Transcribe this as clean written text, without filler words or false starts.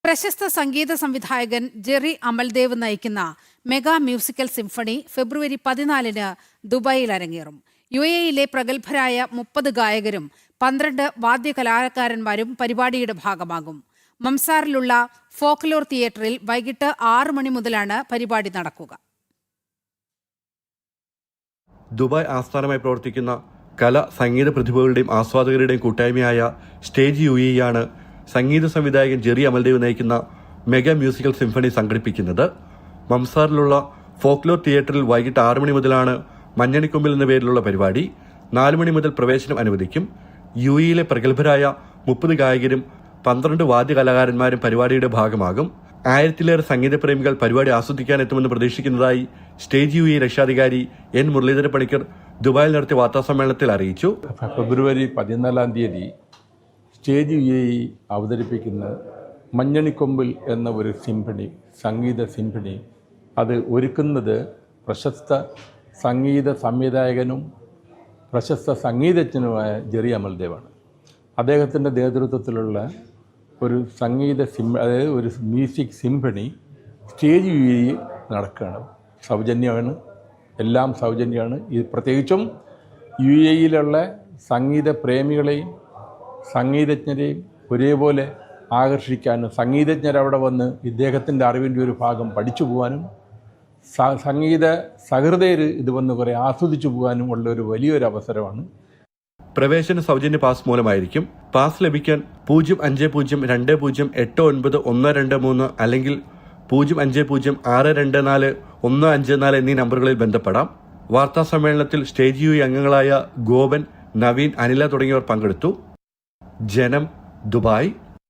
പ്രശസ്ത സംഗീത സംവിധായകൻ ജെറി അമൽദേവ് നയിക്കുന്ന മെഗാ മ്യൂസിക്കൽ സിംഫണി ഫെബ്രുവരി 14-ന് ദുബായിൽ അരങ്ങേറും. UAE-യിലെ പ്രഗത്ഭരായ 30 ഗായകരും 12 വാദ്യകലാകാരന്മാരും പരിപാടിയുടെ ഭാഗമാകും. മംസാറിലുള്ള ഫോക്ലോർ തിയേറ്ററിൽ വൈകിട്ട് 6 മണി മുതലാണ് പരിപാടി നടക്കുക. ദുബായ് ആസ്ഥാനമായി പ്രവർത്തിക്കുന്ന കല, സംഗീത പ്രതിഭകളുടെയും ആസ്വാദകരുടെയും കൂട്ടായ്മയായ സ്റ്റേജ് UAE ആണ് സംഗീത സംവിധായകൻ ജെറി അമൽദേവ് നയിക്കുന്ന മെഗാ മ്യൂസിക്കൽ സിംഫണി സംഘടിപ്പിക്കുന്നത്. മംസാറിലുള്ള ഫോക്ലോർ തിയേറ്ററിൽ വൈകിട്ട് 6 മണി മുതലാണ് മഞ്ഞണിക്കൊമ്പിൽ എന്ന പേരിലുള്ള പരിപാടി. 4 മണി മുതൽ പ്രവേശനം അനുവദിക്കും. UAE-യിലെ പ്രഗത്ഭരായ 30 ഗായകരും 12 വാദ്യകലാകാരന്മാരും പരിപാടിയുടെ ഭാഗമാകും. 1000-ലേറെ സംഗീതപ്രേമികൾ പരിപാടി ആസ്വദിക്കാനെത്തുമെന്ന് പ്രതീക്ഷിക്കുന്നതായി സ്റ്റേജ് UAE രക്ഷാധികാരി N. മുരളീധര പണിക്കർ ദുബായിൽ നടത്തിയ വാർത്താസമ്മേളനത്തിൽ അറിയിച്ചു. ഫെബ്രുവരി 14-ാം തീയതി സ്റ്റേജ് UAE അവതരിപ്പിക്കുന്ന മഞ്ഞണിക്കൊമ്പിൽ എന്ന ഒരു സിംഫണി, സംഗീത സിംഫണി, അത് ഒരുക്കുന്നത് പ്രശസ്ത സംഗീത സംവിധായകനും പ്രശസ്ത സംഗീതജ്ഞനുമായ ജെറി അമൽദേവാണ്. അദ്ദേഹത്തിൻ്റെ നേതൃത്വത്തിലുള്ള ഒരു അതായത് ഒരു മ്യൂസിക് സിംഫണി സ്റ്റേജ് UAE നടക്കുകയാണ്. സൗജന്യമാണ്, എല്ലാം സൗജന്യമാണ്. ഇത് പ്രത്യേകിച്ചും UAE-യിലുള്ള സംഗീത പ്രേമികളെയും സംഗീതജ്ഞരെയും ഒരേപോലെ ആകർഷിക്കാനും സംഗീതജ്ഞരവിടെ വന്ന് ഇദ്ദേഹത്തിൻ്റെ അറിവിൻ്റെ ഒരു ഭാഗം പഠിച്ചു പോകാനും സംഗീത സഹൃദയർ ഇത് വന്ന് കുറേ ആസ്വദിച്ചു പോകാനും ഉള്ള ഒരു വലിയൊരു അവസരമാണ്. പ്രവേശന സൗജന്യ പാസ് മൂലമായിരിക്കും. പാസ് ലഭിക്കാൻ 0502089123 അല്ലെങ്കിൽ 050624 എന്നീ നമ്പറുകളിൽ ബന്ധപ്പെടാം. വാർത്താ സമ്മേളനത്തിൽ സ്റ്റേജ് UAE അംഗങ്ങളായ ഗോപൻ, നവീൻ, അനില തുടങ്ങിയവർ പങ്കെടുത്തു. ജനം, ദുബായ്.